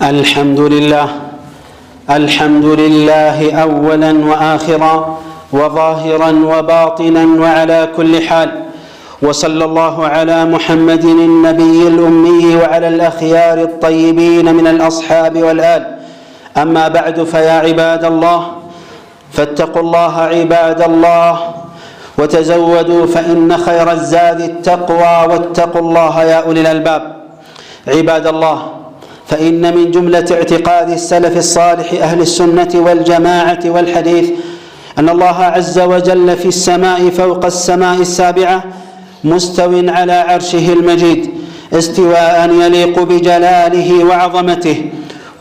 الحمد لله أولا وآخرا وظاهرا وباطنا وعلى كل حال، وصلى الله على محمد النبي الأمي وعلى الأخيار الطيبين من الأصحاب والآل. أما بعد، فيا عباد الله، فاتقوا الله عباد الله وتزودوا فإن خير الزاد التقوى، واتقوا الله يا أولي الألباب. عباد الله، فإن من جملة اعتقاد السلف الصالح أهل السنة والجماعة والحديث أن الله عز وجل في السماء فوق السماء السابعة مستو على عرشه المجيد استواء يليق بجلاله وعظمته.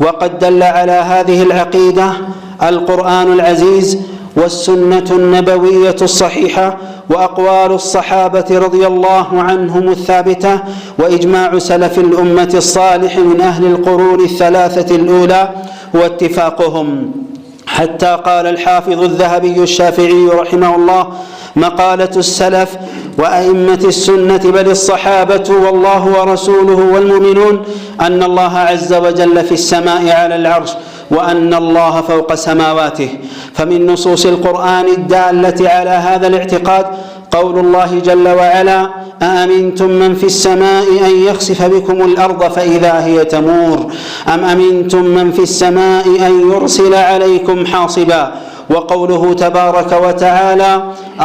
وقد دل على هذه العقيدة القرآن العزيز والسنة النبوية الصحيحة وأقوال الصحابة رضي الله عنهم الثابتة وإجماع سلف الأمة الصالح من أهل القرون الثلاثة الأولى واتفاقهم، حتى قال الحافظ الذهبي الشافعي رحمه الله: مقالة السلف وأئمة السنة بل الصحابة والله ورسوله والمؤمنون أن الله عز وجل في السماء على العرش، وأن الله فوق سماواته. فمن نصوص القرآن الدالة على هذا الاعتقاد قول الله جل وعلا: أأمنتم من في السماء أن يخسف بكم الأرض فإذا هي تمور، أم أمنتم من في السماء أن يرسل عليكم حاصبا. وقوله تبارك وتعالى: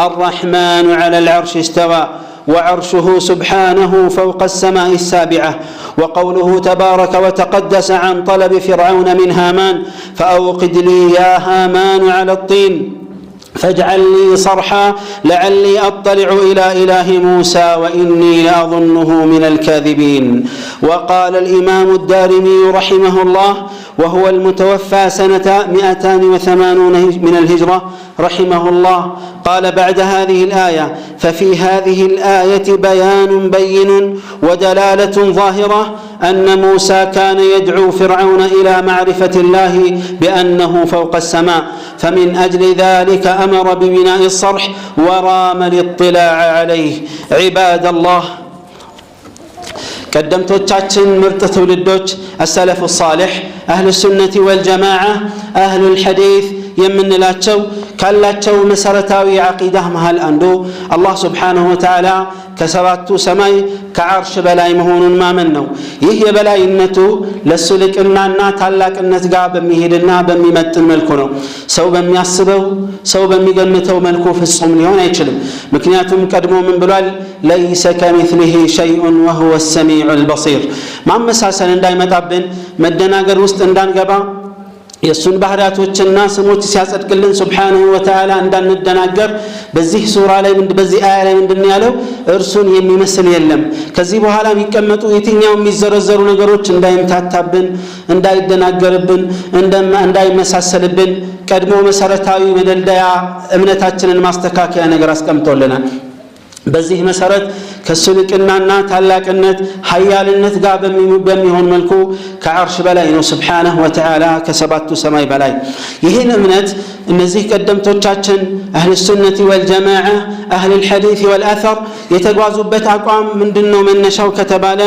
الرحمن على العرش استوى، وعرشه سبحانه فوق السماء السابعة. وقوله تبارك وتقدس عن طلب فرعون من هامان: فأوقد لي يا هامان على الطين فاجعل لي صرحا لعلي أطلع إلى إله موسى وإني لأظنه من الكاذبين. وقال الإمام الدارمي رحمه الله وهو المتوفى سنة 280 من الهجرة رحمه الله، قال بعد هذه الآية: ففي هذه الآية بيان بين ودلالة ظاهرة أن موسى كان يدعو فرعون إلى معرفة الله بأنه فوق السماء، فمن أجل ذلك أمر ببناء الصرح ورام الاطلاع عليه. عباد الله، ቀደምቶቻችን ምርጥ ትውልዶች السلف الصالح أهل السنة والجماعة أهل الحديث የምንላቸው ካላቸው መሰረታዊ ዓቂዳ መሃል አንዱ አላህ Subhanahu Wa Ta'ala ከሰባቱ ሰማይ ከዓርሽ በላይ መሆኑን ማመን ነው። ይህ የበላይነቱ ለሱ ልቅናና ታላቅነት ጋር በሚሄድና በሚመጥን መልኩ ነው። ሰው በሚያስበው ሰው በሚገምተው መልኩ ፍጹም ሊሆን አይችልም። ምክንያቱም ቀድሞ ምን ብሏል? ليس كمثله شيء وهو السميع البصير። ማመሳሰል እንዳይመጣብን መደናገር ውስጥ እንዳንገባ የሱን ባህሪያቶችና ስሞች ሲያጸድቅልን Subhanahu Wa Ta'ala እንዳንደናገር በዚህ ሱራ ላይ በዚህ አያ ላይ ምንድነው ያለው? እርሱን የሚመስል የለም። ከዚህ በኋላ የሚቀመጡ የትኛው የሚዘረዘሩ ነገሮች እንዳይምታታብን፣ እንዳይደናገርብን፣ እንዳይመሳሰልብን ቀድሞ መሰረታዊ መደልደያ እምነታችንን ማስተካከያ ነገር አስቀምጦልናል። በዚህ መሰረት ከሱ ልቅናና ታላቅነት ኃያልነት ጋር በሚሆን መልኩ ከዓርሽ በላይ ነው Subhanahu Wa Ta'ala ከሰባቱ ሰማይ በላይ። ይህን እምነት እነዚህ ቀደምቶቻችን أهل السنة والجماعة أهل الحديث والأثر የተጓዙበት አቋም ምንድነው? መነሻው ከተባለ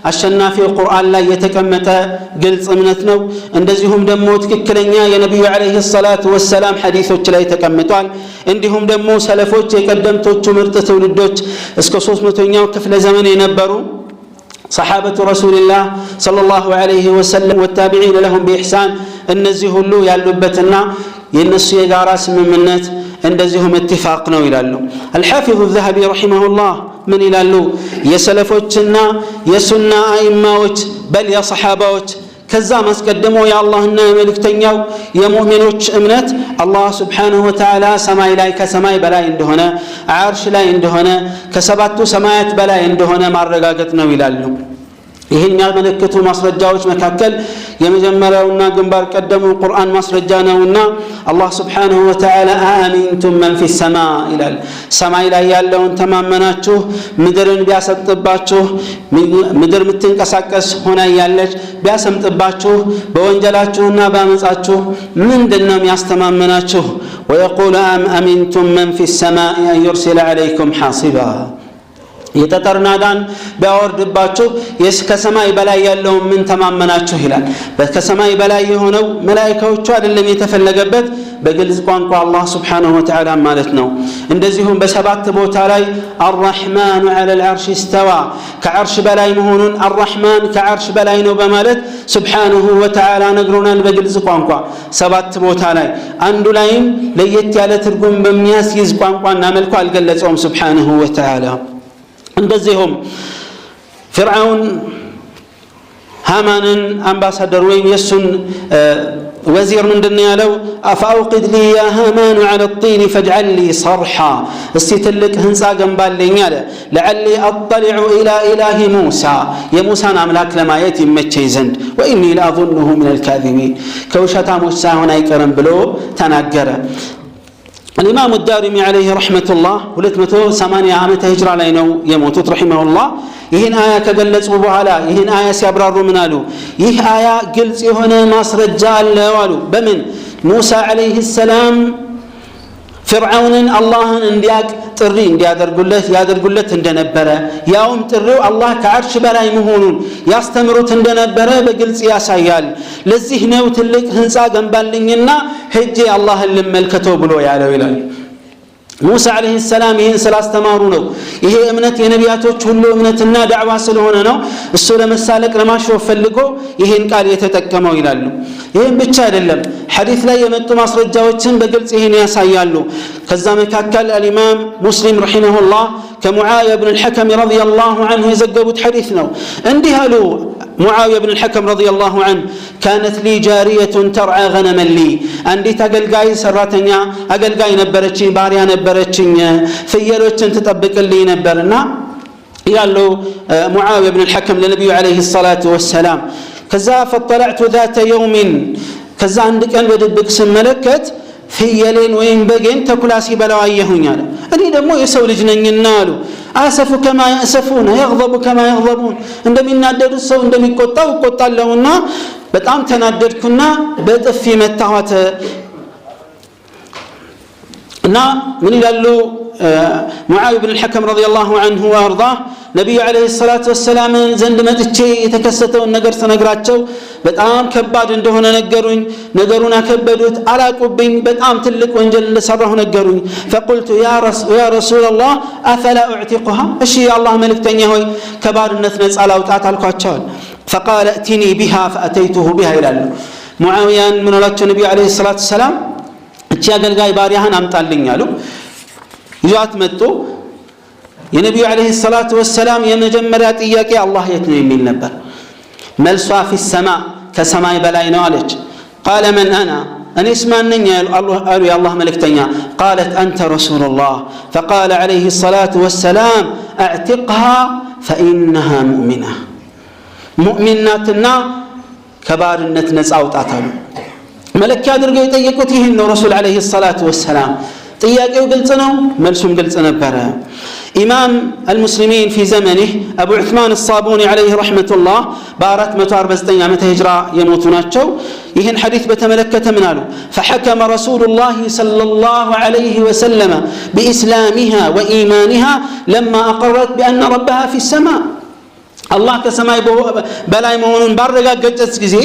አሸናፊው ቁርአን ላይ የተቀመጠ ግልጽ እምነት ነው። እንደዚሁም ደግሞ ትክክለኛ የነብዩ አለይሂ ሰላቱ ወሰለም ሐዲሶች ላይ ተቀምጧል። እንዲሁም ደግሞ ሰለፎች የቀደምቶቹ ምርጥ ትውልዶች እስከ 300ኛው ክፍለ ዘመን የነበሩ صحابة رسول الله صلى الله عليه وسلم والتابعين لهم بإحسان እነዚህ ሁሉ ያሉበትና የነሱ የጋራ ስምምነት እንደዚሁም اتفاق ነው ይላሉ። الحافظ الذهبي رحمه الله ምን ይላሉ? የሰለፎችና የሱና አይማዎች በል የصحابዎች ከዛ ማስቀደሞ የአላህና የመልእክተኛው የሙእሚኖች እምነት አላህ Subhanahu Wa Ta'ala ሰማይ ላይ ከሰማይ በላይ እንደሆነ ዓርሽ ላይ እንደሆነ ከሰባቱ ሰማያት በላይ እንደሆነ ማረጋገጥ ነው ይላሉ። ይሄን ያመለከቱ ማስረጃዎች መካከል የመጀመሪያውና ግንባር ቀደሙ ቁርአን ማስረጃ ነውና አላህ Subhanahu Wa Ta'ala አሚንቱም መን ፊ السماء ይላል። ሰማይ ላይ ያለውን ተማመናችሁ ምድርን ቢያሰጥባችሁ ምድር ምትንቀሳቀስ ሆና ያለች ቢያሰምጥባችሁ በወንጀላችሁና ባመጻችሁ ምንድነው የሚያስተማመናችሁ? ويقول أم أمنتم من في السماء أن يرسل عليكم حاصبا የጠጠርናዳን ቢያወርድባችሁ ከሰማይ በላይ ያለው ምን ተማመናችሁ ይላል። ከሰማይ በላይ የሆነው መላእክቶቹ አይደለም የተፈለገበት በግልጽ ቋንቋ አላህ Subhanahu Wa Ta'ala ማለት ነው። እንደዚሁም በሰባት ቦታ ላይ الرحمن على العرش استوى ከዓርሽ በላይ መሆኑን الرحمن ከዓርሽ በላይ ነው በማለት Subhanahu Wa Ta'ala ነግሮናል በግልጽ ቋንቋ ሰባት ቦታ ላይ። አንዱ ላይም ለየት ያለ ትርጉም በሚያስይዝ ቋንቋና መልኩ አልገለጸውም Subhanahu Wa Ta'ala። እንደዚሁም ፍርዓውን ሃማንን አምባሳደር ወይም የሱን ወዚር ምንድነው ያለው አፋውቅድ ሊ ያ ሃማን على الطين فاجعل لي صرحا እስቲ ትልቅ ህንጻ ገንባልኝ አለ لعلي اطلع الى اله موسى የሙሳን አምላክ ለማየት ይመቸኝ ዘንድ واني لاظنه من الكاذبين ከውሸታሞች ሳይሆን አይቀርም ብሎ ተናገረ። الإمام الدارمي عليه رحمة الله 280 ዓመተ ሂጅራ ላይ ነው የሞቱት رحمه الله። ይህን አያ ከገለጹ በኋላ ይህን አያ ሲያብራሩ ምን አሉ? ይህ አያ ግልጽ የሆነ ማስረጃ አለው አሉ። በምን ሙሳ عليه السلام ፍርዓውንን አላህን እንዲያቅ ጥሪ ያደርጉለት እንደነበረ ያውም ጥሪው አላህ ከዓርሽ በላይ መሆኑን ያስተምሩት እንደነበረ በግልጽ ያሳያል። ለዚህ ነው ትልቅ ህንጻ ገንባልኝና ሄጄ አላህን ልመልከተው ብሎ ያለው ይላል። ሙሳ عليه السلام ይህን ስላስተማሩ ነው። ይሄ እምነት የነቢያቶች ሁሉ እምነትና ዳዕዋ ስለሆነ ነው እሱ ለመሳለቅ ለማሾፍ ፈልጎ ይህን ቃል የተጠቀመው ይላሉ። ይህን ብቻ አይደለም ሐዲስ ላይ የመጡ ማስረጃዎችን በግልጽ ይህን ያሳያሉ። ከዛ መካከል الإمام مسلم رحمه الله كمعاوية بن الحكم رضي الله عنه يዘገቡት ሐዲስ ነው። እንዲህ አሉ معاوية بن الحكم رضي الله عنه كانت لي جارية ترعى غنما لي عندي تقلقاي سراتنيا أقلقاي نبرتشي باريا نبرتشي فيلوچن تطبقلي نبرنا يالو معاوية بن الحكم للنبي عليه الصلاة والسلام كذا فطلعت ذات يوم كذا عندك أن بدبك سملكت ፍየሌን ወይም በጌን ተኩላ ሲበላው አየሁኝ አለ። እኔ ደግሞ የሰው ልጅ ነኝና አሉ አሰፉ ከማ ያሰፉን يغضب كما يغضبون እንደሚናደዱት ሰው እንደሚቆጣው እቆጣለሁና በጣም ተናደድኩና በጥፊ መታኋት እና ምን ይላሉ ሙዓዊያ ብን الحكم رضي الله عنه وارضاه ነብዩ አለይሂ ሰላቱ ወሰላም ዘንድ መጥቼ የተከሰተውን ነገር ተነግራቸው በጣም ከባድ እንደሆነ ነገሩኝ። ነገሩን አከበዱት፣ አላቁብኝ፣ በጣም ትልቅ ወንጀል እንደሰራሁ ነገሩኝ። فقلت يا رسول الله افلا اعتقها እሺ የአላህ መልእክተኛ ሆይ ከባርነት ነፃ ላውጣት አልኳቸው። فقال اتني بها فاتيته بها ይላሉ። ሙዓዊያን ምን አላቸው ነብዩ አለይሂ ሰላቱ ወሰላም እቺ አገልጋይ ባሪያህን አምጣልኝ አሉ። ይዟት መጡ። የነብዩ አለይሂ ሰላቱ ወሰላም የመጀመሪያ ጥያቄ አላህ የት ነው የሚል ነበር። መልሷ في السماء ከሰማይ በላይ ነው አለች። قال من انا انيس ማን ነኝ አሉ የአላህ መልእክተኛ። قالت انت رسول الله فقال عليه الصلاه والسلام اعتقها فانها مؤمنه ሙእሚናትና ከባርነት ነፃ አውጣት አሉ። መለኪያ አድርገው የጠየቁት ይህን ነው ረሱል አለይሂ ሰላቱ ወሰላም። ጥያቄው ግልጽ ነው፣ መልሱም ግልጽ ነበረ። إمام المسلمين في زمنه أبو عثمان الصابوني عليه رحمة الله بارات 449 ዓመተ ሂጅራ የሞቱ ናቸው። ይህን ሐዲስ በተመለከተ ምን አሉ? فحكم رسول الله صلى الله عليه وسلم بإسلامها وإيمانها لما أقرت بأن ربها في السماء الله كسماء بلاي مهونون ባረጋገጠች ጊዜ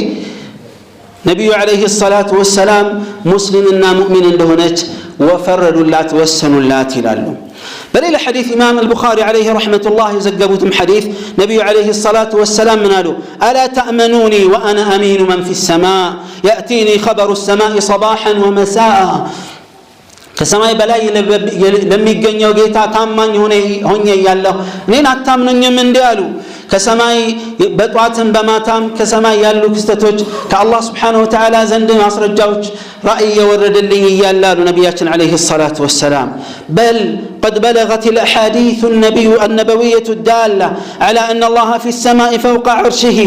ነብዩ عليه الصلاة والسلام مسلمنا مؤمن እንደሆነች وفردوا وسنوا ይላሉ። بل حديث إمام البخاري عليه رحمة الله يزقبوتم حديث نبي عليه الصلاة والسلام من قالوا ألا تأمنوني وأنا أمين من في السماء يأتيني خبر السماء صباحا ومساء كسماء بلاي لم يجنيو جيتا تامان هوني يالله نين أتامنون من ديالو كسماء بطواتن بماتام كسماء يالو كستتوج كالله سبحانه وتعالى زند مصرجاوج رأي يورد اللي يالله نبياتنا عليه الصلاة والسلام. بل قد بلغت الأحاديث النبوية الدالة على أن الله في السماء فوق عرشه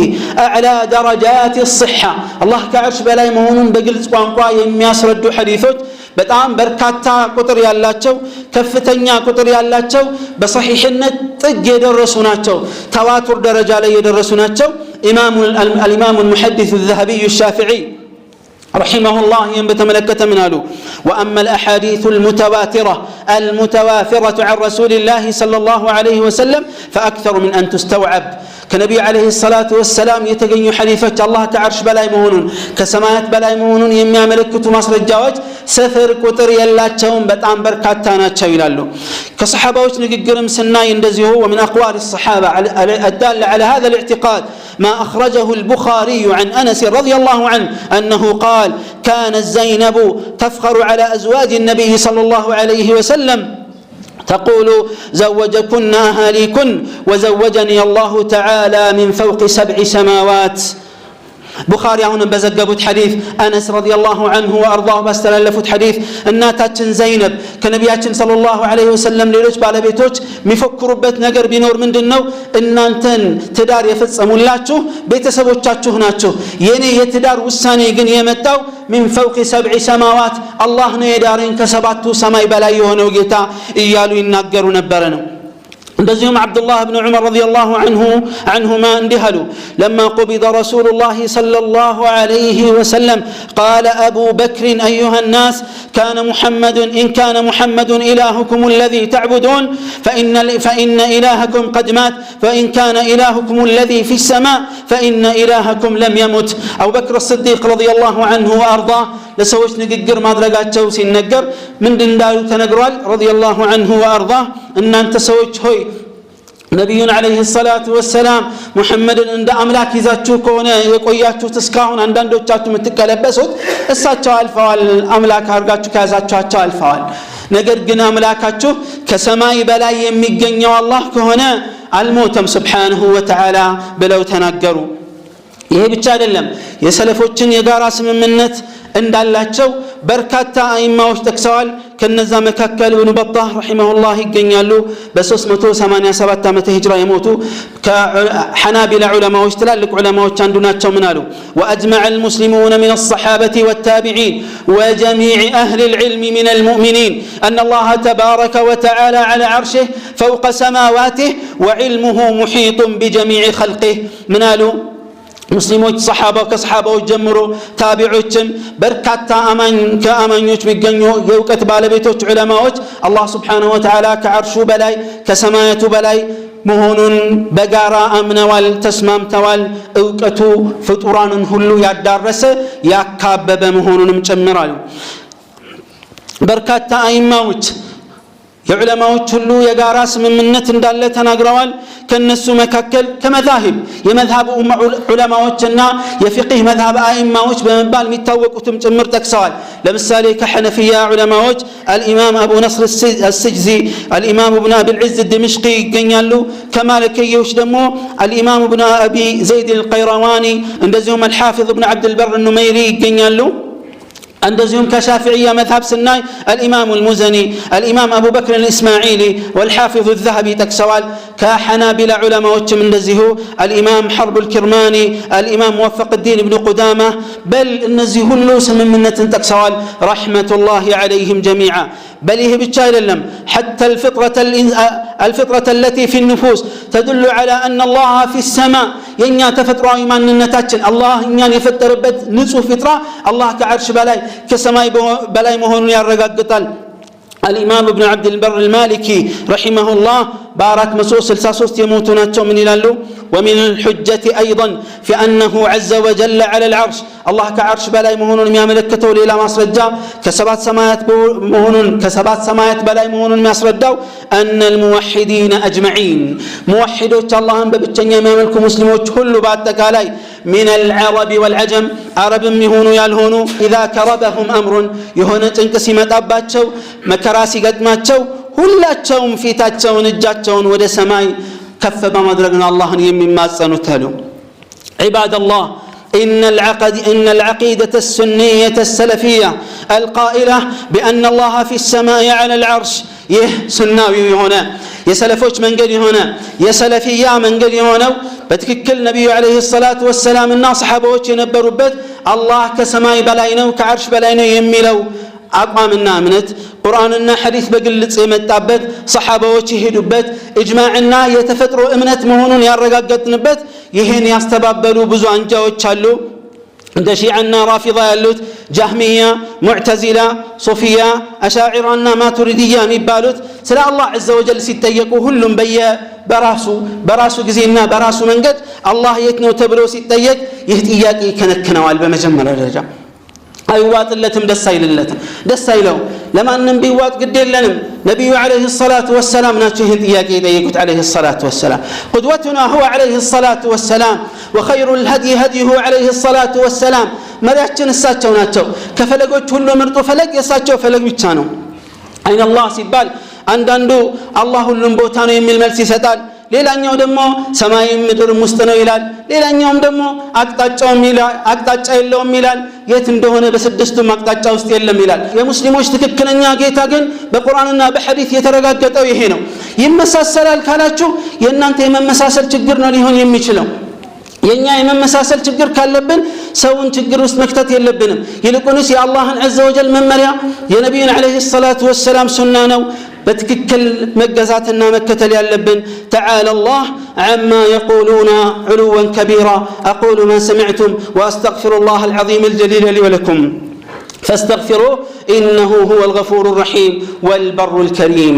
أعلى درجات الصحة. الله كعرش بلاي مهون بقلت وانقوا يمياسرد حديثوج በጣም በርካታ ቁጥር ያላቸው ከፍተኛ ቁጥር ያላቸው በصحيحነት ጥግ የደረሱ ናቸው። ተዋቱር ደረጃ ላይ የደረሱ ናቸው። الإمام المحدث الذهبي الشافعي رحمه الله ينبتملكت من قالوا وأما الأحاديث المتواترة المتوافرة عن رسول الله صلى الله عليه وسلم فأكثر من أن تستوعب. كنبي عليه الصلاة والسلام يتقن حديثة الله كعرش بلاي مهونون كسمايات بلاي مهونون يمي ملكة مصر الجواج سفر كتر يلاتشون بتعم بركاتانا تشايلالو كصحابة نقرم سناي اندزيه. ومن أقوال الصحابة الدالة على هذا الاعتقاد ما أخرجه البخاري عن أنس رضي الله عنه أنه قال كانت زينب تفخر على أزواج النبي صلى الله عليه وسلم تقول زوجكن أهاليكن وزوجني الله تعالى من فوق 7 سماوات. بخاري هنا بزقبت حديث أنس رضي الله عنه وأرضاه باستلفت حديث الناتاتن زينب كنبياتن صلى الله عليه وسلم ليلوች ባለቤቶች የሚፈክሩበት ነገር ቢኖር ምንድነው እናንተን ትዳር የፈጸሙላችሁ ቤተሰቦቻችሁ ናቸው የኔ የትዳር ውሳኔ ግን የመጣው من فوق 7 سماوات الله ነው የዳረኝ ከሰባቱ ሰማይ በላይ የሆነው ጌታ እያሉ ይናገሩ ነበር ነው። እንደዚሁም عبد الله بن عمر رضي الله عنهما اندهلوا لما قبض رسول الله صلى الله عليه وسلم قال أبو بكر أيها الناس إن كان محمد إلهكم الذي تعبدون فإن إلهكم قد مات فإن كان إلهكم الذي في السماء فإن إلهكم لم يمت. أبو بكر الصديق رضي الله عنه وأرضاه لسويش نقر ما درجاتشو سينقر من دندالو تنقرال رضي الله عنه وأرضاه إن أنت سويش هوي نبينا عليه الصلاة والسلام محمد عند أملاك يزاتشو كونه يقوياتشو تسكاهون عندندوچاتو متكلبسوت እሳቸው አልፈዋል አምላክ አርጋችሁ ከያዛችኋቸው አልፈዋል ነገር ግን አምላካችሁ ከሰማይ በላይ የሚገኘው አላህ ከሆነ አልሞተም ሱብሓነሁ ወተዓላ ብለው ተናገሩ። ይሄ ብቻ አይደለም የሰለፎችን የጋራ ስምምነት እንዳላቸው በርካታ አይማዎች ተከሰዋል። ከነዛ መካከል ኢብኑ በጣህ ረሂመሁላህ ይገኛሉ በ387 ዓመተ ሂጅራ የሞቱ ከሐናቢላ ዑለማዎች ትላልቅ ዑለማዎች አንዱ ናቸው። ምን አሉ? وأجمع المسلمون من الصحابة والتابعين وجميع أهل العلم من المؤمنين أن الله تبارك وتعالى على عرشه فوق سماواته وعلمه محيط بجميع خلقه. من قالوا ሙስሊሞች ከሰሃባዎች ጀምሮ ታቢዖችም በርካታ ከአማኞች ቢገኙ የእውቀት ባለቤቶች ዑለማዎች አላህ Subhanahu Wa Ta'ala ከአርሹ በላይ ከሰማያቱ በላይ መሆኑን በጋራ አምነዋል ተስማምተዋል። እውቀቱ ፍጡራንን ሁሉ ያዳረሰ ያካበበ መሆኑንም ጨምራሉ። በርካታ አይማዎች የዑለማዎች ሁሉ የጋራ ስምምነት እንዳለ ተናግረዋል። ከነሱ መካከል ከመዛሂብ የመዝሃብ ዑለማዎችና የፊቅህ መዝሃብ አይማዎች በመባል የሚታወቁትም ጭምር ጠቅሰዋል። ለምሳሌ ከሐነፊያ ዑለማዎች الامام ابو نصر السجزي الامام ابن ابي العز الدمشقي ይገኛሉ። ከማለከዮች ደግሞ الامام ابن ابي زيد القيرواني እንደዚሁም الحافظ ابن عبد البر النميري ይገኛሉ። عندهم كشافعية مذهب سناي الإمام المزني الإمام أبو بكر الإسماعيلي والحافظ الذهبي تكسوال كحنابلة علماء من نزهو الإمام حرب الكرماني الإمام موفق الدين بن قدامة بل نزهو اللوس من منة تكسوال رحمة الله عليهم جميعا. بل بتشايل لم حتى الفطرة التي في النفوس تدل على أن الله في السماء ينيا تفتر إيمان النتاجن الله ينيا يفتر بد نصف فطرة الله كعرش بلاي كسماي بلاي مهون يرقق قتال. الإمام ابن عبد البر المالكي رحمه الله بارك مسوس الساسوس يموتون من يلالو. ومن الحجة أيضا في أنه عز وجل على العرش الله كعرش بلاي مهون مياملكته لإلى مصرجا كسبات سمايات بلاي مهون مصرجا أن الموحدين أجمعين موحدوش الله ببتشن يماملكم مسلموش كل بعد تكالاي من العرب والعجم عرب مهون يالهون إذا كربهم أمر يهون تنكسمت أباتشو مكراسي قدماتشو ሁላቸውም ፊታቸውን እጃቸውን ወደ ሰማይ ከፍ በማድረግና አላህን የሚማጸኑት አሉ። عباد الله إن العقيدة السنية السلفية القائلة بأن الله في السماء على العرش سناوي هنا يسلفوش من قد هنا يسلفيا من قد هنا بتككل نبي عليه الصلاة والسلام الناس صحابوش ينبروا بد الله كسماء بلاينو كعرش بلاينو يميلو أقامنا منت قرآننا حديث بقلت يمتابت صحابوش يهدوبت إجماعنا يتفتروا إمنت مهونون يارقاقت نبت يهين يستبابلوا بزو أنجاوش هلو እንደ ሺዓና ራፊዳ ያሉት ጃህሚያ ሙዕተዚላ ሶፊያ አሻዒራና ማቱሪዲያ የሚባሉት ስለ አላህ ዐዘ ወጀል ሲጠየቁ ሁሉም በራሱ ጊዜና በራሱ መንገድ አላህ የት ነው ተብሎ ሲጠየቅ ይህ ጥያቄ ይከነክነዋል በመጀመሪያ ደረጃ አይዋጥለትም ደስ አይለው ለማንም ቢዋጥ ግድ የለንም ነብዩ አለይሂ ሰላቱ ወሰላም ናቸው ይህን ጥያቄ የጠየቁት አለይሂ ሰላቱ ወሰላም قدوتنا هو عليه الصلاه والسلام وخير الهدي هديه عليه الصلاه والسلام መሪያችን እሳቸው ናቸው ከፈለጎች ሁሉ ምርጡ ፈለግ የሳቸው ፈለግ ብቻ ነው አይን አላህ ሲባል አንዳንዱ አላህ ሁሉም ቦታ ነው የሚል መልስ ይሰጣል ሌላኛው ደግሞ ሰማይም ምድርም ውስጥ ነው ይላል ሌላኛውም ደግሞ አቅጣጫ የለውም ይላል የት እንደሆነ በስድስቱም አቅጣጫ ውስጥ የለም ይላል የሙስሊሞች ትክክለኛ ጌታ ግን በቁርአንና በሐዲስ የተረጋገጠው ይሄ ነው ይመሳሰላል ካላችሁ የእናንተ የመመሳሰል ችግር ነው ሊሆን የሚችለው የኛ የመመሳሰል ችግር ካለብን ሰውን ችግር ውስጥ መክተት የለብንም ይልቁንስ የአላህን ዐዘ ወጀል መመሪያ የነብዩን አለይሂ ሰላቱ ወሰላም ሱና ነው በትክክል መገዛትና መከተል ያለብን تعالى الله عما يقولون علوا كبيرا أقول ما سمعتم وأستغفر الله العظيم الجليل لي ولكم فاستغفروه إنه هو الغفور الرحيم والبر الكريم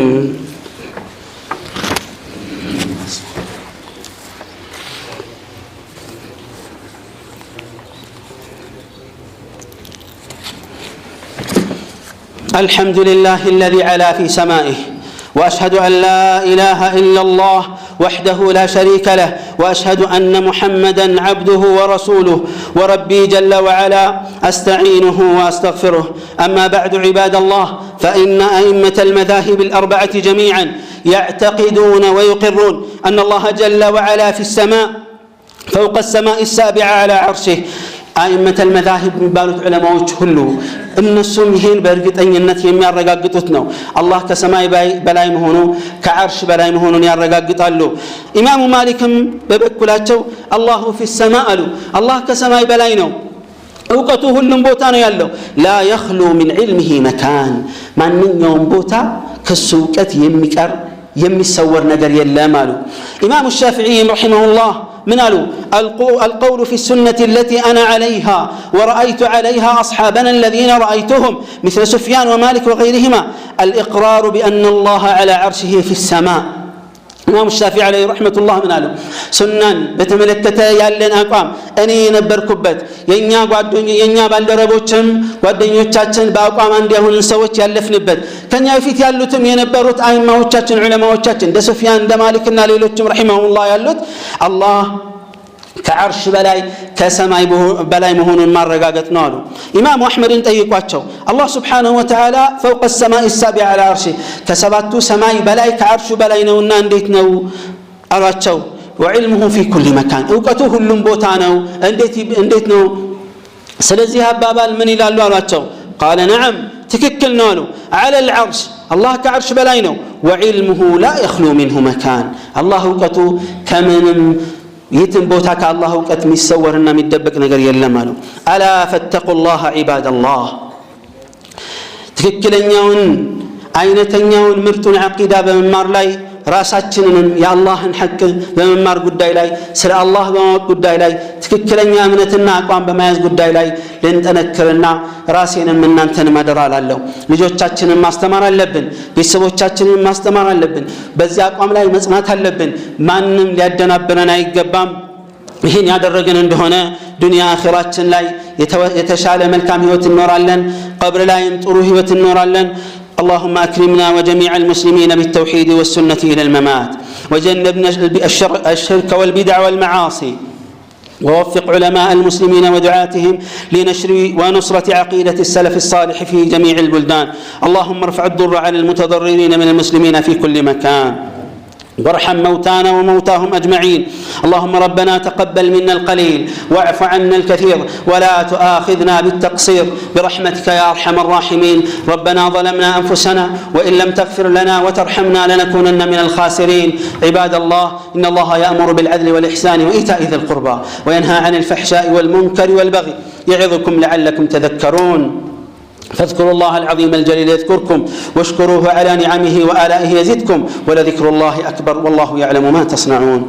الحمد لله الذي علا في سمائه وأشهد أن لا إله إلا الله وحده لا شريك له وأشهد أن محمدًا عبده ورسوله وربي جل وعلا أستعينه وأستغفره أما بعد عباد الله فإن أئمة المذاهب الأربعة جميعًا يعتقدون ويقرون أن الله جل وعلا في السماء فوق السماء السابعة على عرشه أئمة المذاهب የሚባሉት ዑለማዎች ሁሉ እነሱም ይሄን በእርግጠኝነት የሚያረጋግጡት ነው አላህ ከሰማይ በላይ መሆኑ ከዓርሽ በላይ መሆኑን ያረጋግጣሉ ኢማሙ ማሊክም በበኩላቸው አላሁ ፊ السماء አሉ አላህ ከሰማይ በላይ ነው እውቀቱ ሁሉም ቦታ ነው ያለው لا يخلو من علمه مكان ማንኛውም ቦታ ከሱ እውቀት የሚሰወር ነገር የለም አሉ ኢማሙ ሻፊዒ ረሂመሁላህ من قالوا القول في السنة التي أنا عليها ورأيت عليها أصحابنا الذين رأيتهم مثل سفيان ومالك وغيرهما الإقرار بأن الله على عرشه في السماء إمام الشافعي عليه رحمة الله من قالوا سنن بتملكته يالن أقام أني نبركبت የኛ ባልደረቦችም ጓደኞቻችን በአቋም አንድ ያሁን ሰዎች ያለፍንበት ከኛ በፊት ያሉትም የነበሩት አይማዎቻችን ዑለማዎቻችን እንደ ሱፊያን እንደ ማሊክና ሌሎችም ረሂመሁላህ ያሉት አላህ ከዓርሽ በላይ ከሰማይ በላይ መሆኑን ማረጋገጥ ነው አሉ ኢማሙ አህመድን ጠይቋቸው አላህ Subhanahu Wa Ta'ala فوق السماء السابعة على عرشه ከሰባቱ ሰማይ በላይ ከዓርሹ በላይ ነውና እንዴት ነው አሏቸው وعلمه في كل مكان እውቀቱ ሁሉም ቦታ ነው እንዴት ነው ስለዚህ አባባል ምን ይላሉ አሏቸው قال نعم ትክክል ነው አሉ على العرش الله كعرش በላይ ነው وعلمه لا يخلو منه مكان الله እውቀቱ ከምንም يتم بوتا كالله وقت ميسورنا ميدبك نغير يلم አሉ الا فاتقوا الله عباد الله ትክክለኛውን አይነተኛውን ምርጡን አቂዳ በመማር ላይ ራሳችንን የአላህን ሐቅ በመማር ጉዳይ ላይ ስለ አላህ በማወቅ ጉዳይ ላይ ትክክለኛ እምነትና አቋም በመያዝ ጉዳይ ላይ ልንጠነክርና ራሴንም እናንተን ማደራላለሁ ልጆቻችንን ማስተማር አለብን ቤተሰቦቻችንን ማስተማር አለብን በዚያ አቋም ላይ መጽናት አለብን ማንንም ሊያደናብረን አይገባም ይሄን ያደረገን እንደሆነ ዱንያ አኺራችን ላይ የተሻለ መልካም ህይወት እንኖራለን ቀብር ላይም ጥሩ ህይወት እንኖራለን اللهم أكرمنا وجميع المسلمين بالتوحيد والسنة إلى الممات وجنبنا الشرك والبدع والمعاصي ووفق علماء المسلمين ودعاتهم لنشر ونصرة عقيدة السلف الصالح في جميع البلدان اللهم ارفع الضر على المتضررين من المسلمين في كل مكان وارحم موتانا وموتاهم أجمعين اللهم ربنا تقبل منا القليل واعف عنا الكثير ولا تؤاخذنا بالتقصير برحمتك يا أرحم الراحمين ربنا ظلمنا أنفسنا وإن لم تغفر لنا وترحمنا لنكونن من الخاسرين عباد الله إن الله يأمر بالعدل والإحسان وإيتاء ذي القربى وينهى عن الفحشاء والمنكر والبغي يعظكم لعلكم تذكرون فاذكروا الله العظيم الجليل يذكركم واشكروه على نعمه وآلائه يزدكم ولذكر الله أكبر والله يعلم ما تصنعون